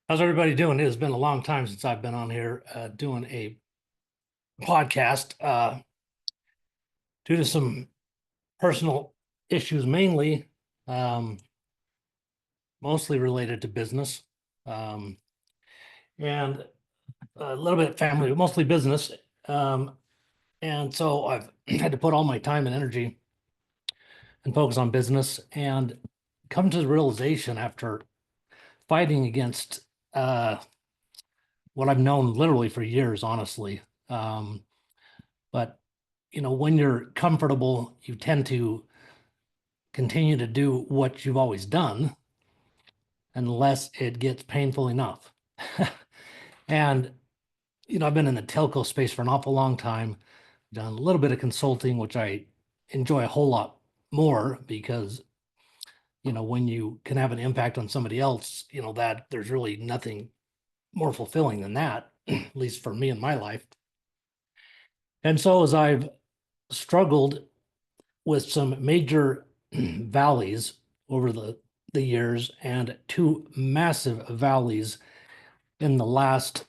How's everybody doing? It has been a long time since I've been on here doing a podcast due to some personal issues, mainly, um, mostly related to business, um, and a little bit family, but mostly business. Um, and so I've had to put all my time and energy and focus on business and come to the realization after fighting against what I've known literally for years, honestly. Um, but when you're comfortable, you tend to continue to do what you've always done unless it gets painful enough. And I've been in the telco space for an awful long time, done a little bit of consulting, which I enjoy a whole lot more because when you can have an impact on somebody else, that there's really nothing more fulfilling than that, at least for me in my life. And so as I've struggled with some major valleys over the years and two massive valleys in the last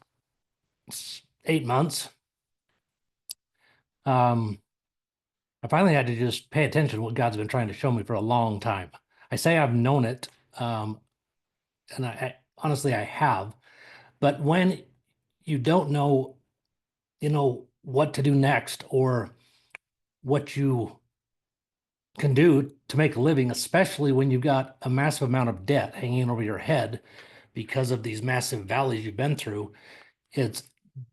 8 months. I finally had to just pay attention to what God's been trying to show me for a long time. I say I've known it, and I honestly I have, but when you don't know, what to do next or what you can do to make a living, especially when you've got a massive amount of debt hanging over your head because of these massive valleys you've been through, it's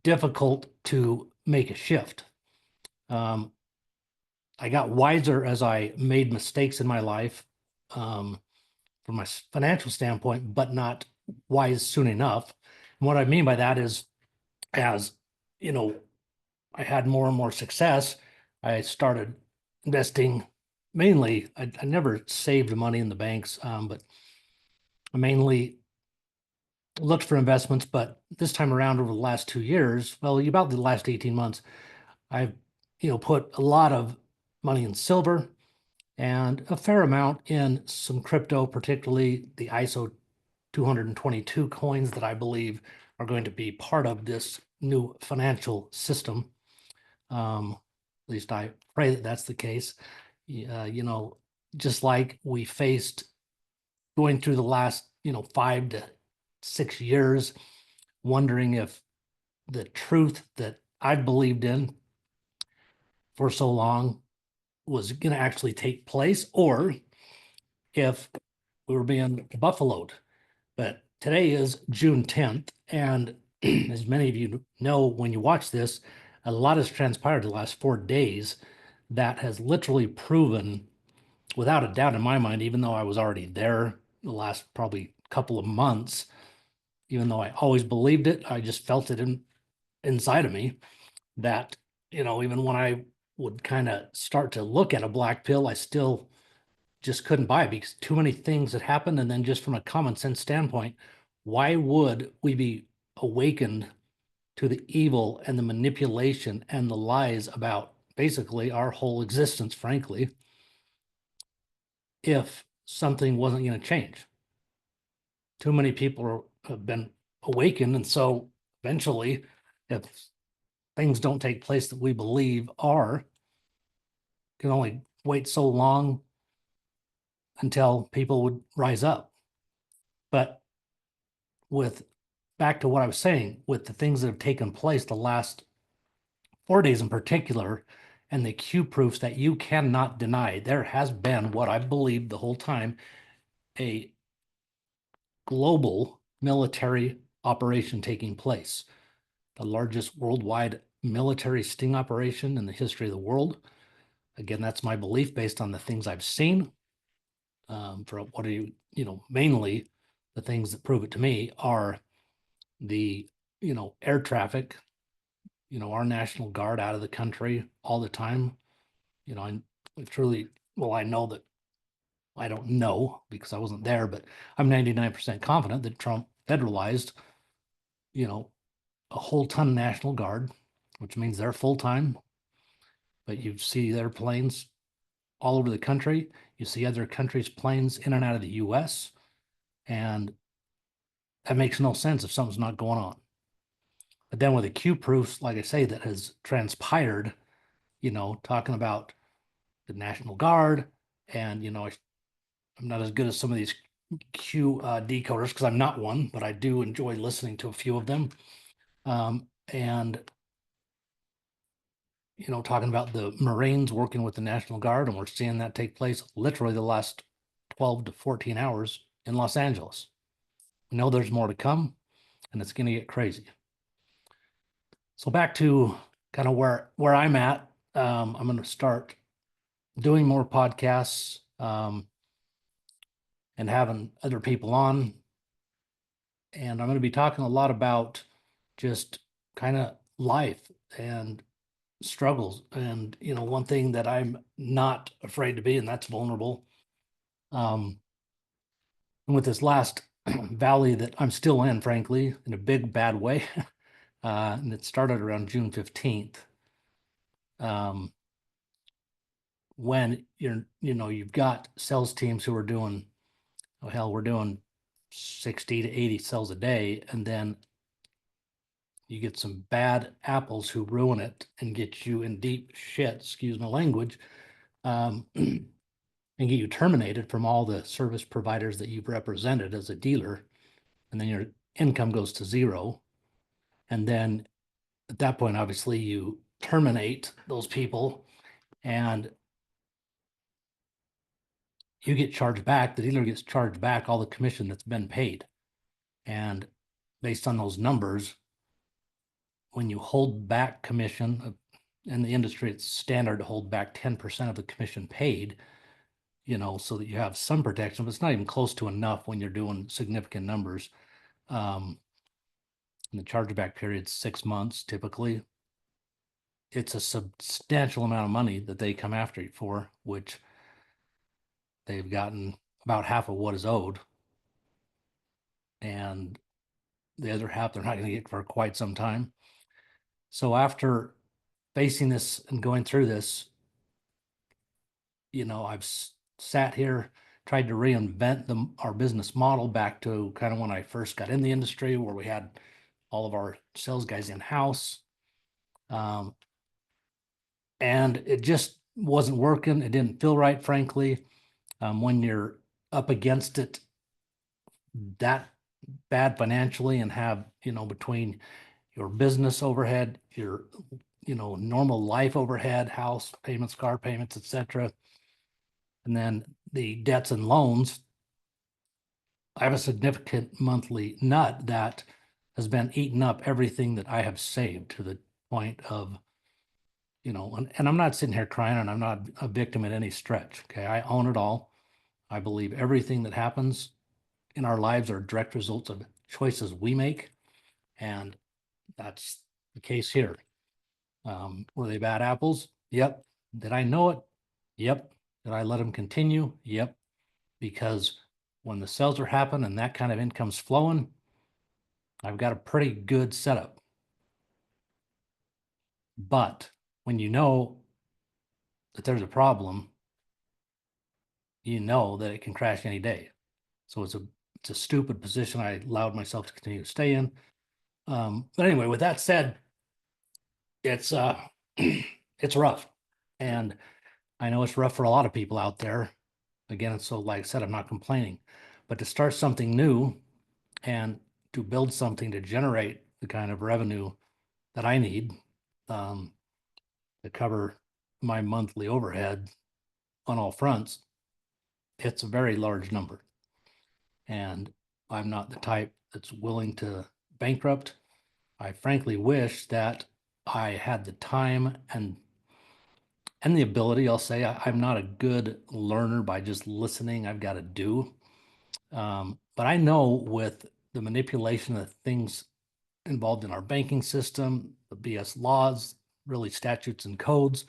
difficult to make a shift. I got wiser as I made mistakes in my life, from my financial standpoint, but not wise soon enough. And what I mean by that is, as you know, I had more and more success. I started investing mainly. I never saved money in the banks, but I mainly looked for investments. But this time around, over the last 2 years, well, about the last 18 months, I've put a lot of money in silver and a fair amount in some crypto, particularly the ISO 222 coins that I believe are going to be part of this new financial system. At least I pray that that's the case. Just like we faced going through the last 5 to 6 years, wondering if the truth that I believed in for so long was going to actually take place, or if we were being buffaloed. But today is June 10th, and as many of you know, when you watch this, a lot has transpired the last 4 days that has literally proven, without a doubt in my mind, even though I was already there the last probably couple of months, even though I always believed it, I just felt it inside of me that, even when I would kind of start to look at a black pill, I still just couldn't buy it because too many things had happened. And then just from a common sense standpoint, why would we be awakened to the evil and the manipulation and the lies about basically our whole existence, frankly, if something wasn't going to change? Too many people have been awakened. And so eventually, if things don't take place that we believe are, can only wait so long until people would rise up. But with back to what I was saying, with the things that have taken place the last 4 days in particular, and the Q proofs that you cannot deny, there has been what I believed the whole time, a global military operation taking place, the largest worldwide military sting operation in the history of the world. Again, that's my belief based on the things I've seen. For what are mainly the things that prove it to me are the, air traffic, our National Guard out of the country all the time. I truly, well, I know that I don't know because I wasn't there, but I'm 99% confident that Trump federalized, you know, a whole ton of National Guard, which means they're full time. But you see their planes all over the country. You see other countries' planes in and out of the US. And that makes no sense if something's not going on. But then with the Q proofs, like I say, that has transpired, talking about the National Guard, and I'm not as good as some of these Q decoders because I'm not one, but I do enjoy listening to a few of them. And talking about the Marines working with the National Guard, and we're seeing that take place literally the last 12 to 14 hours in Los Angeles. We know there's more to come, and it's going to get crazy. So back to kind of where I'm at. I'm going to start doing more podcasts and having other people on. And I'm going to be talking a lot about just kind of life and struggles. And, one thing that I'm not afraid to be, and that's vulnerable. And with this last valley that I'm still in, frankly, in a big, bad way, and it started around June 15th. When you've got sales teams who are doing, oh hell, we're doing 60 to 80 sales a day, and then you get some bad apples who ruin it and get you in deep shit, excuse my language, and get you terminated from all the service providers that you've represented as a dealer, and then your income goes to zero. And then at that point, obviously, you terminate those people and you get charged back. The dealer gets charged back all the commission that's been paid. And based on those numbers, when you hold back commission in the industry, it's standard to hold back 10% of the commission paid, so that you have some protection, but it's not even close to enough when you're doing significant numbers. And the chargeback period's 6 months typically. It's a substantial amount of money that they come after you for, which they've gotten about half of what is owed. And the other half they're not going to get for quite some time. So after facing this and going through this, I've sat here, tried to reinvent our business model back to kind of when I first got in the industry, where we had all of our sales guys in-house. And it just wasn't working. It didn't feel right, frankly. When you're up against it that bad financially and have, between your business overhead, your, normal life overhead, house payments, car payments, etc., and then the debts and loans, I have a significant monthly nut that has been eating up everything that I have saved to the point of, and I'm not sitting here crying, and I'm not a victim at any stretch. Okay. I own it all. I believe everything that happens in our lives are direct results of choices we make. And that's the case here. Were they bad apples? Yep. Did I know it? Yep. Did I let them continue? Yep. Because when the sales are happening and that kind of income's flowing, I've got a pretty good setup. But when you know that there's a problem, you know that it can crash any day. So it's a stupid position I allowed myself to continue to stay in. But anyway, with that said, it's it's rough. And I know it's rough for a lot of people out there. Again, so like I said, I'm not complaining. But to start something new and to build something to generate the kind of revenue that I need to cover my monthly overhead on all fronts, it's a very large number. And I'm not the type that's willing to bankrupt. I frankly wish that I had the time and the ability. I'll say I'm not a good learner by just listening. I've got to do. But I know with the manipulation of things involved in our banking system, the BS laws, really statutes and codes,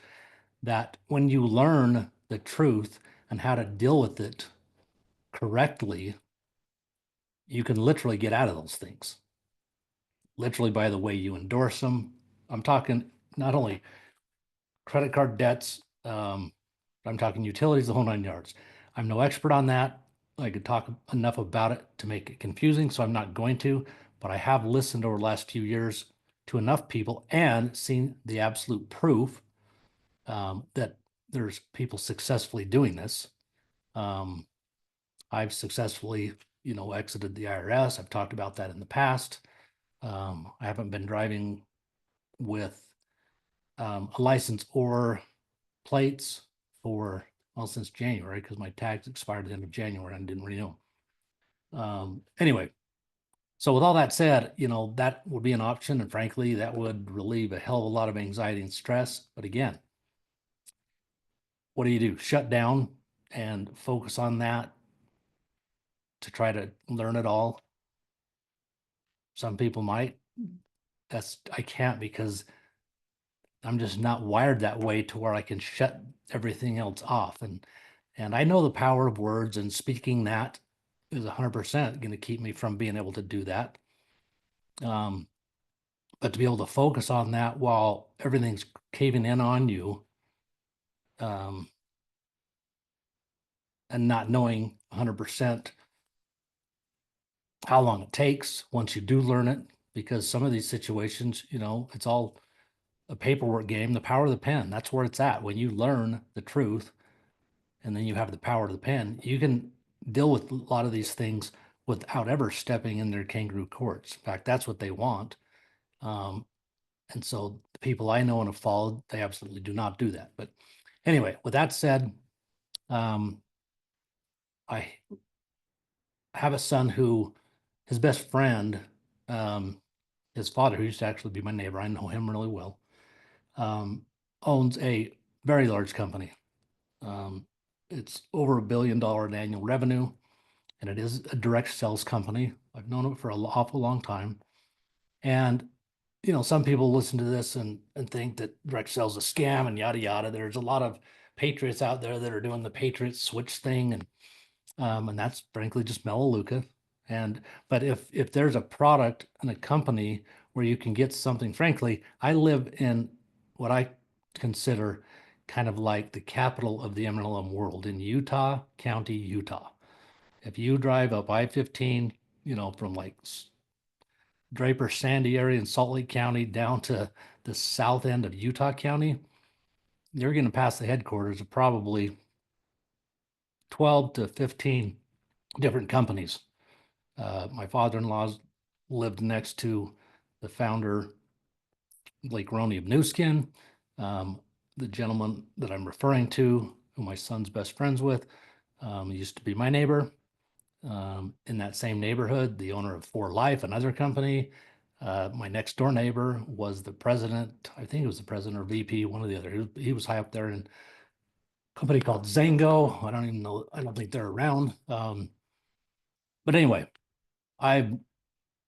that when you learn the truth and how to deal with it correctly, you can literally get out of those things. Literally by the way you endorse them. I'm talking not only credit card debts, I'm talking utilities, the whole 9 yards. I'm no expert on that. I could talk enough about it to make it confusing, so I'm not going to, but I have listened over the last few years to enough people and seen the absolute proof that there's people successfully doing this. I've successfully, exited the IRS. I've talked about that in the past. I haven't been driving with a license or plates for, well, since January, because my tags expired at the end of January and didn't renew. Anyway, so with all that said, that would be an option. And frankly, that would relieve a hell of a lot of anxiety and stress. But again, what do? Shut down and focus on that to try to learn it all? Some people might. I can't, because I'm just not wired that way to where I can shut everything else off. And I know the power of words, and speaking that is 100% going to keep me from being able to do that. But to be able to focus on that while everything's caving in on you, and not knowing 100% how long it takes once you do learn it, because some of these situations, it's all a paperwork game. The power of the pen, that's where it's at. When you learn the truth and then you have the power of the pen, you can deal with a lot of these things without ever stepping in their kangaroo courts. In fact, that's what they want. And so the people I know and have followed, they absolutely do not do that. But anyway, with that said, I have a son who, his best friend, his father, who used to actually be my neighbor, I know him really well, owns a very large company. It's over $1 billion in annual revenue, and it is a direct sales company. I've known it for an awful long time. And, some people listen to this and think that direct sales is a scam and yada, yada. There's a lot of patriots out there that are doing the patriot switch thing. And that's frankly just melaleuca. But if there's a product and a company where you can get something, frankly, I live in what I consider kind of like the capital of the MLM world in Utah County, Utah. If you drive up I-15, from like Draper Sandy area in Salt Lake County down to the south end of Utah County, you're going to pass the headquarters of probably 12 to 15 different companies. My father-in-law's lived next to the founder, Lake Roney of New Skin. The gentleman that I'm referring to, who my son's best friends with, used to be my neighbor. In that same neighborhood, the owner of For Life, another company. My next door neighbor was the president, I think it was the president or VP, one or the other. He was high up there in a company called Zango. I don't even know, I don't think they're around. But anyway, I've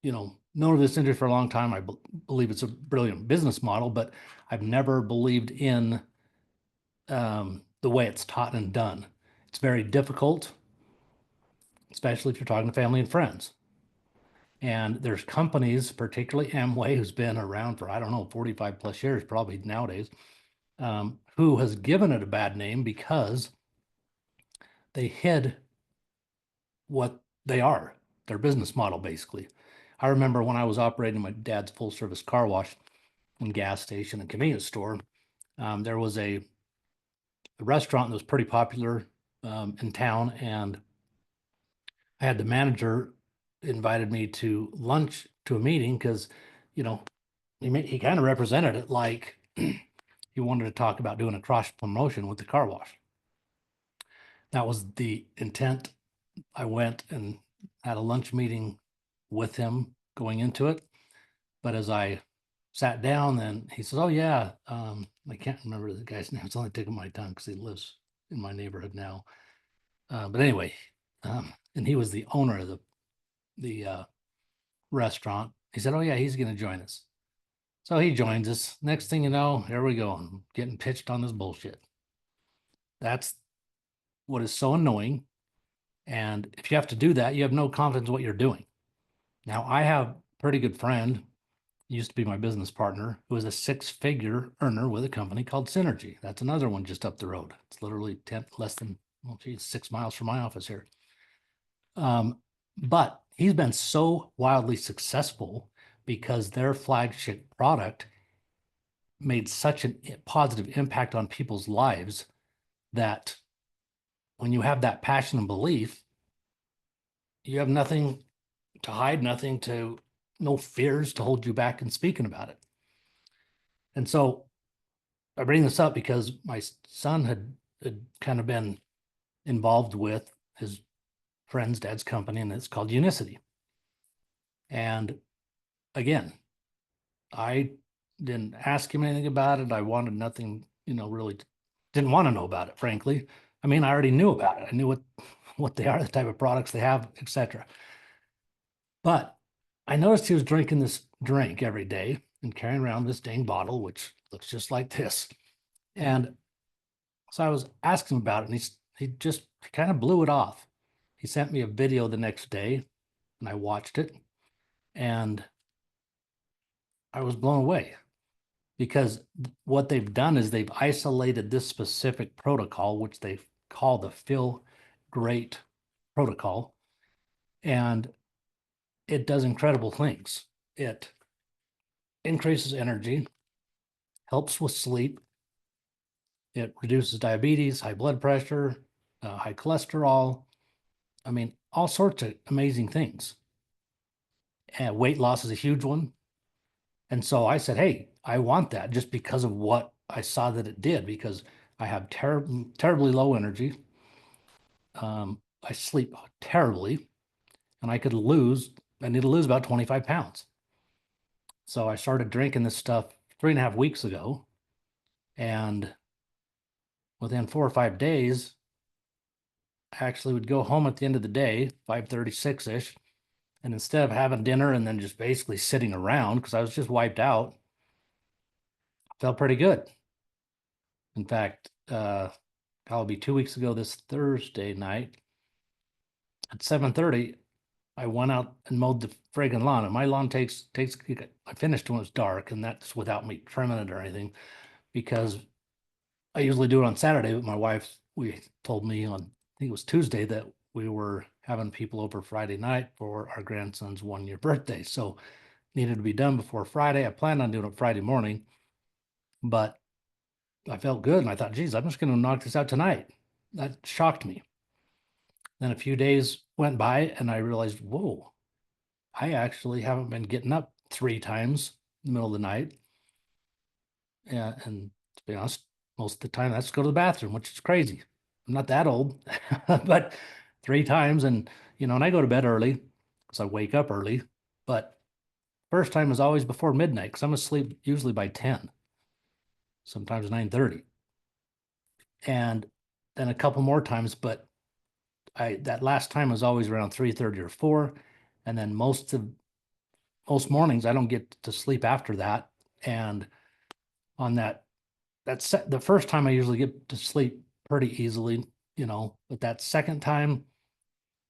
known this industry for a long time. I believe it's a brilliant business model, but I've never believed in the way it's taught and done. It's very difficult, especially if you're talking to family and friends. And there's companies, particularly Amway, who's been around for, I don't know, 45 plus years, probably nowadays, who has given it a bad name because they hid what they are, their business model, basically. I remember when I was operating my dad's full service car wash and gas station and convenience store, there was a restaurant that was pretty popular in town, and I had the manager invited me to lunch to a meeting because, he kind of represented it like he wanted to talk about doing a cross promotion with the car wash. That was the intent. I went and had a lunch meeting with him going into it. But as I sat down, then he says, "Oh yeah, I can't remember the guy's name. It's only taking my tongue because he lives in my neighborhood now." But anyway, and he was the owner of the restaurant. He said, "Oh yeah, he's going to join us." So he joins us. Next thing you know, here we go. I'm getting pitched on this bullshit. That's what is so annoying. And if you have to do that, you have no confidence in what you're doing. Now, I have a pretty good friend, used to be my business partner, who is a six-figure earner with a company called Synergy. That's another one just up the road. It's literally less than, well, geez, 6 miles from my office here. But he's been so wildly successful because their flagship product made such a positive impact on people's lives that when you have that passion and belief, you have nothing to hide, no fears to hold you back in speaking about it. And so I bring this up because my son had kind of been involved with his friend's dad's company, and it's called Unicity. And again, I didn't ask him anything about it. I wanted nothing, really didn't want to know about it, frankly. I mean, I already knew about it. I knew what they are, the type of products they have, etc. But I noticed he was drinking this drink every day and carrying around this dang bottle, which looks just like this. And so I was asking him about it, and he kind of blew it off. He sent me a video the next day, and I watched it, and I was blown away because what they've done is they've isolated this specific protocol, which they call the Feel Great protocol, and it does incredible things. It increases energy, helps with sleep, it reduces diabetes, high blood pressure, high cholesterol. I mean, all sorts of amazing things. And weight loss is a huge one. And so I said, hey, I want that just because of what I saw that it did, because I have terribly low energy. I sleep terribly, and I need to lose about 25 pounds. So I started drinking this stuff 3.5 weeks ago. And within 4 or 5 days, I actually would go home at the end of the day, 5:36-ish. And instead of having dinner and then just basically sitting around, because I was just wiped out, I felt pretty good. In fact, probably 2 weeks ago this Thursday night at 7:30, I went out and mowed the friggin' lawn. And my lawn I finished when it was dark, and that's without me trimming it or anything, because I usually do it on Saturday, but we told me on, I think it was Tuesday, that we were having people over Friday night for our grandson's 1-year birthday. So needed to be done before Friday. I planned on doing it Friday morning, but I felt good. And I thought, geez, I'm just going to knock this out tonight. That shocked me. Then a few days went by and I realized, whoa, I actually haven't been getting up 3 times in the middle of the night. Yeah, and to be honest, most of the time that's to go to the bathroom, which is crazy. I'm not that old, but 3 times, and I go to bed early because I wake up early. But first time is always before midnight because I'm asleep usually by 10, sometimes 9:30, and then a couple more times. But that last time was always around 3:30 or 4, and then most mornings I don't get to sleep after that. And on the first time I usually get to sleep pretty easily, but that second time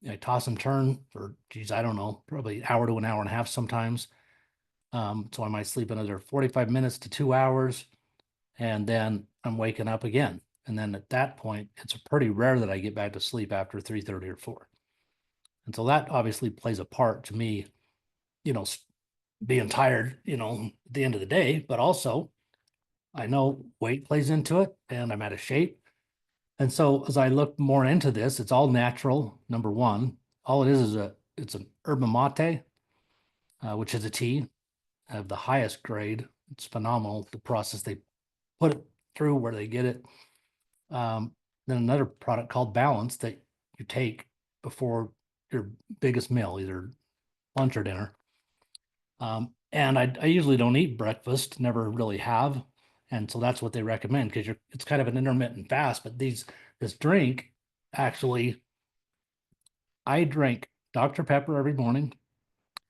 I toss and turn for, geez, I don't know, probably an hour to an hour and a half sometimes. So I might sleep another 45 minutes to 2 hours, and then I'm waking up again. And then at that point, it's pretty rare that I get back to sleep after 3:30 or 4. And so that obviously plays a part to me, you know, being tired, at the end of the day, but also I know weight plays into it and I'm out of shape. And so as I look more into this, it's all natural. Number one, all it is it's an yerba mate, which is a tea of the highest grade. It's phenomenal, the process they put it through, where they get it. Then another product called Balance that you take before your biggest meal, either lunch or dinner. And I usually don't eat breakfast, never really have. And so that's what they recommend, because it's kind of an intermittent fast. But this drink, actually, I drank Dr. Pepper every morning.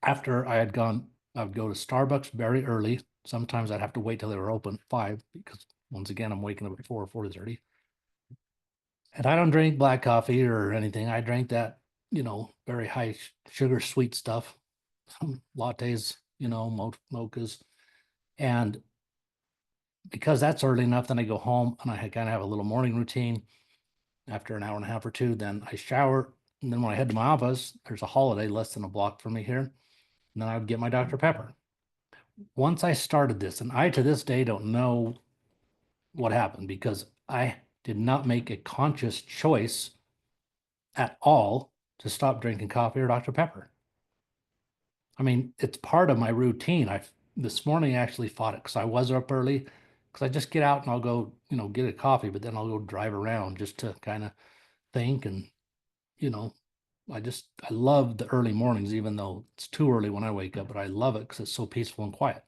After I would go to Starbucks very early. Sometimes I'd have to wait till they were open at 5, because once again, I'm waking up at 4:30. And I don't drink black coffee or anything. I drank that, very high sugar, sweet stuff, lattes, mochas. And because that's early enough, then I go home and I kind of have a little morning routine. After an hour and a half or two, then I shower, And then when I head to my office, there's a holiday less than a block from me here. And then I would get my Dr. Pepper. Once I started this, and I to this day don't know what happened because I did not make a conscious choice at all to stop drinking coffee or Dr. Pepper. I mean, it's part of my routine. This morning I actually fought it because I was up early because I just get out and I'll go, get a coffee, but then I'll go drive around just to kind of think. And, you know, I love the early mornings, even though it's too early when I wake up, but I love it because it's so peaceful and quiet.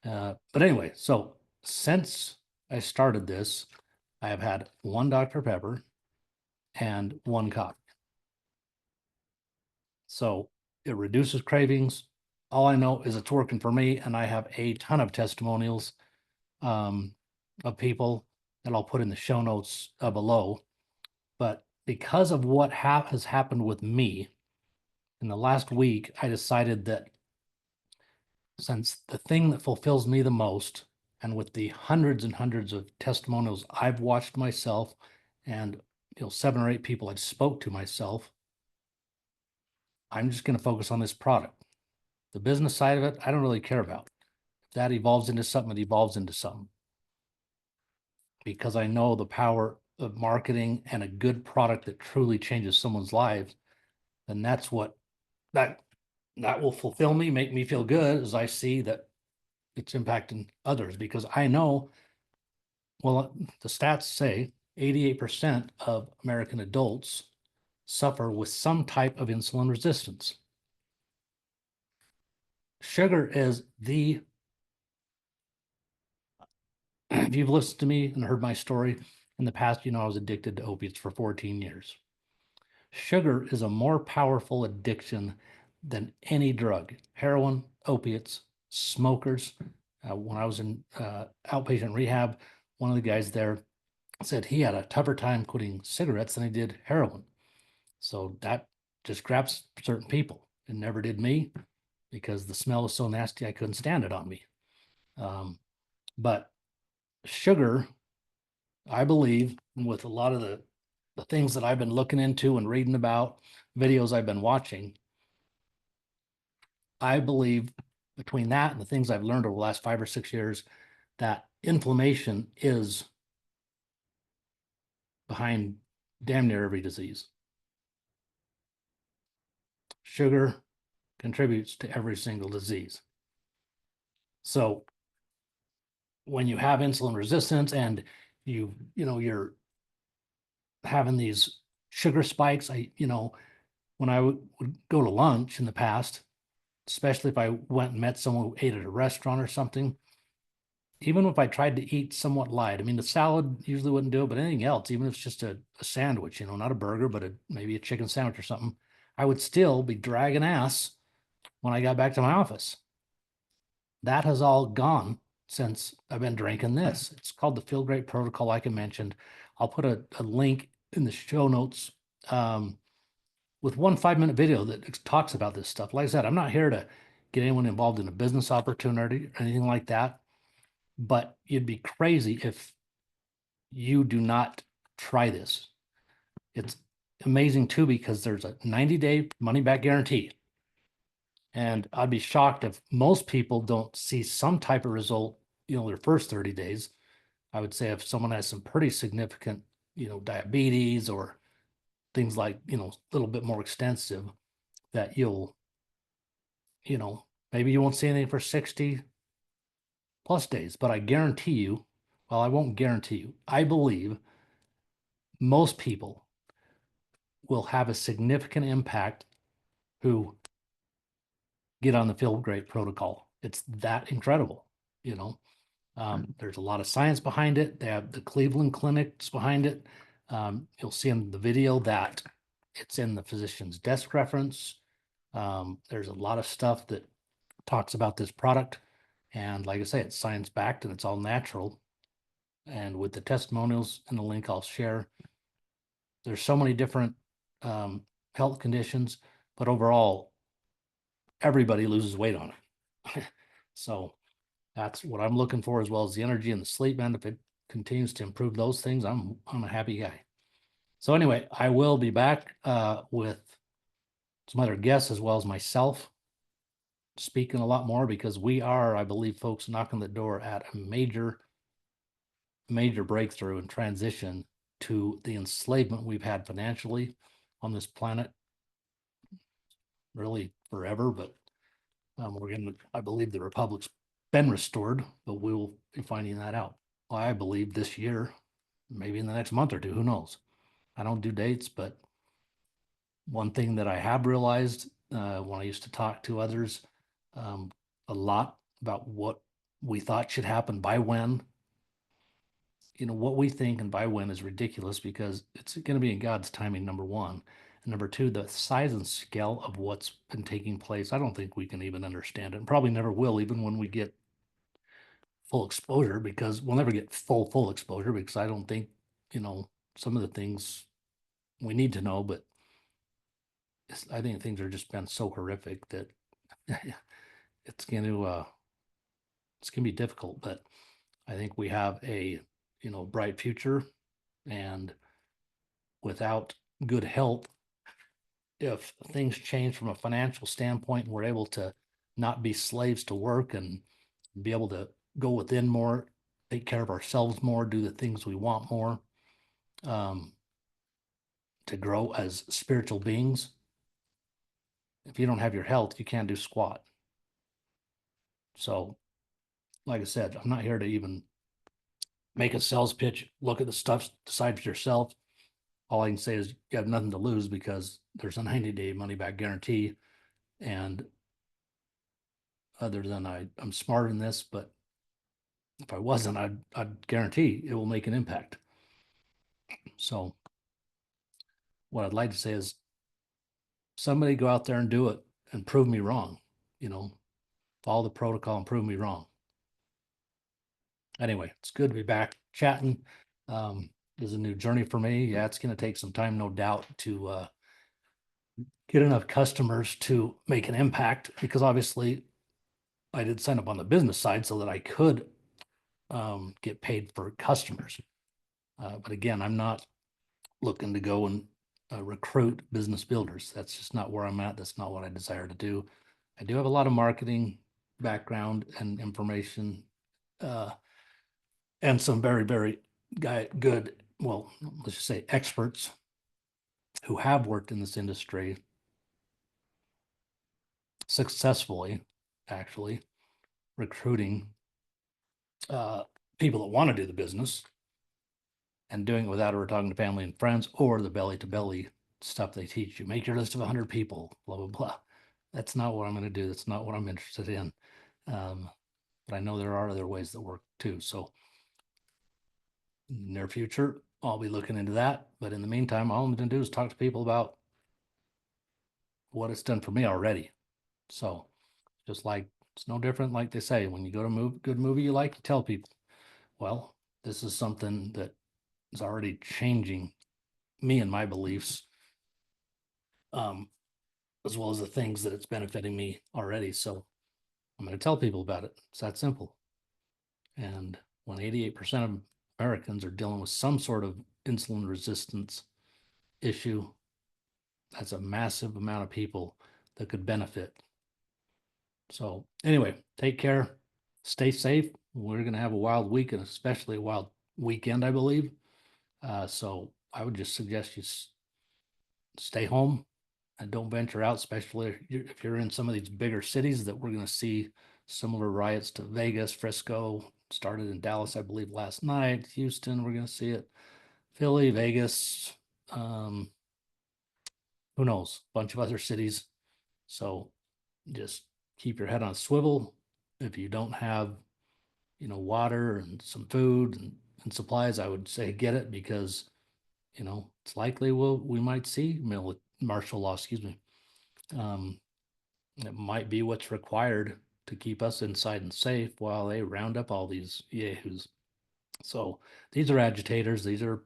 But anyway, so since I started this, I have had one Dr. Pepper and one coffee. So it reduces cravings. All I know is it's working for me, and I have a ton of testimonials of people that I'll put in the show notes below. But because of what has happened with me in the last week, I decided that since the thing that fulfills me the most, and with the hundreds and hundreds of testimonials I've watched myself, and 7 or 8 people I spoke to myself, I'm just going to focus on this product. The business side of it, I don't really care about. If that evolves into something, it evolves into something. Because I know the power of marketing and a good product that truly changes someone's lives, then that's what that will fulfill me, make me feel good as I see that it's impacting others. Because I know, well, the stats say 88% of American adults suffer with some type of insulin resistance. Sugar is the, if you've listened to me and heard my story in the past, I was addicted to opiates for 14 years. Sugar is a more powerful addiction than any drug. Heroin, opiates, smokers. When I was in outpatient rehab, one of the guys there said he had a tougher time quitting cigarettes than he did heroin. So that just grabs certain people. It never did me because the smell was so nasty I couldn't stand it on me. But sugar, I believe, with a lot of the things that I've been looking into and reading about, videos I've been watching, I believe between that and the things I've learned over the last 5 or 6 years, that inflammation is behind damn near every disease. Sugar contributes to every single disease. So when you have insulin resistance and you're having these sugar spikes, when I would go to lunch in the past, especially if I went and met someone who ate at a restaurant or something, even if I tried to eat somewhat light, I mean, the salad usually wouldn't do it, but anything else, even if it's just a sandwich, not a burger, but maybe a chicken sandwich or something, I would still be dragging ass when I got back to my office. That has all gone since I've been drinking this. It's called the Feel Great Protocol, like I mentioned. I'll put a link in the show notes with one 5-minute video that talks about this stuff. Like I said, I'm not here to get anyone involved in a business opportunity or anything like that, but you'd be crazy if you do not try this. It's amazing too, because there's a 90-day money back guarantee. And I'd be shocked if most people don't see some type of result, their first 30 days. I would say if someone has some pretty significant, diabetes or things like, a little bit more extensive, that maybe you won't see anything for 60 plus days. But I guarantee you, well, I won't guarantee you, I believe most people will have a significant impact who get on the Feel Great protocol. It's that incredible, There's a lot of science behind it. They have the Cleveland clinics behind it. You'll see in the video that it's in the physician's desk reference. There's a lot of stuff that talks about this product. And like I say, it's science backed and it's all natural. And with the testimonials and the link I'll share, there's so many different health conditions, but overall, everybody loses weight on it. So that's what I'm looking for, as well as the energy and the sleep. And if it continues to improve those things, I'm a happy guy. So anyway, I will be back with some other guests as well as myself speaking a lot more, because we are, I believe, folks, knocking the door at a major breakthrough and transition to the enslavement we've had financially on this planet, really forever. But we're going to, I believe the republic's been restored, but we will be finding that out. Well, I believe this year, maybe in the next month or two, who knows? I don't do dates, but one thing that I have realized when I used to talk to others a lot about what we thought should happen by when, what we think and by when is ridiculous, because it's going to be in God's timing, number one. And number two, the size and scale of what's been taking place, I don't think we can even understand it, and probably never will, even when we get full exposure, because we'll never get full exposure, because I don't think, some of the things we need to know, but I think things are just been so horrific that it's going to be difficult. But I think we have a bright future, and without good health, if things change from a financial standpoint and we're able to not be slaves to work and be able to go within more, take care of ourselves more, do the things we want more, um, to grow as spiritual beings. If you don't have your health, you can't do squat. So, like I said, I'm not here to even make a sales pitch, look at the stuff, decide for yourself. All I can say is you have nothing to lose, because there's a 90-day money back guarantee. And other than I'm smarter than this, but if I wasn't, I'd guarantee it will make an impact. So what I'd like to say is, somebody go out there and do it and prove me wrong, follow the protocol and prove me wrong. Anyway, it's good to be back chatting. This is a new journey for me. Yeah, it's going to take some time, no doubt, to get enough customers to make an impact, because obviously I did sign up on the business side so that I could get paid for customers. But again, I'm not looking to go and recruit business builders. That's just not where I'm at. That's not what I desire to do. I do have a lot of marketing background and information, and some very, very good, well, let's just say experts who have worked in this industry successfully, actually recruiting people that want to do the business and doing it without ever talking to family and friends, or the belly to belly stuff they teach you. Make your list of 100 people, blah, blah, blah. That's not what I'm going to do. That's not what I'm interested in. But I know there are other ways that work too. So near future, I'll be looking into that. But in the meantime, all I'm going to do is talk to people about what it's done for me already. So just like, it's no different, like they say, when you go to a good movie you like, to tell people, well, this is something that is already changing me and my beliefs, um, as well as the things that it's benefiting me already. So I'm going to tell people about it. It's that simple. And when 88% of Americans are dealing with some sort of insulin resistance issue, that's a massive amount of people that could benefit. So anyway, take care, stay safe. We're going to have a wild week, and especially a wild weekend, I believe. So I would just suggest you stay home and don't venture out, especially if you're in some of these bigger cities that we're going to see similar riots to Vegas, Frisco, started in Dallas, I believe, last night. Houston, we're going to see it. Philly, Vegas, um, who knows, a bunch of other cities. So just keep your head on a swivel. If you don't have, water and some food and supplies, I would say get it, because, it's likely we might see martial law, excuse me. It might be what's required to keep us inside and safe while they round up all these yahoos. So these are agitators. These are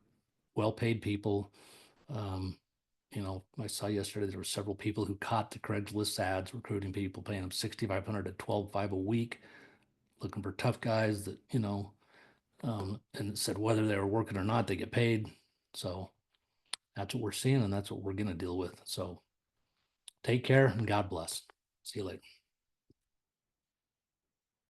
well-paid people. Um, I saw yesterday there were several people who caught the Craigslist ads recruiting people, paying them $6,500 to $12,500 a week, looking for tough guys that, and it said whether they were working or not, they get paid. So that's what we're seeing, and that's what we're going to deal with. So take care and God bless. See you later.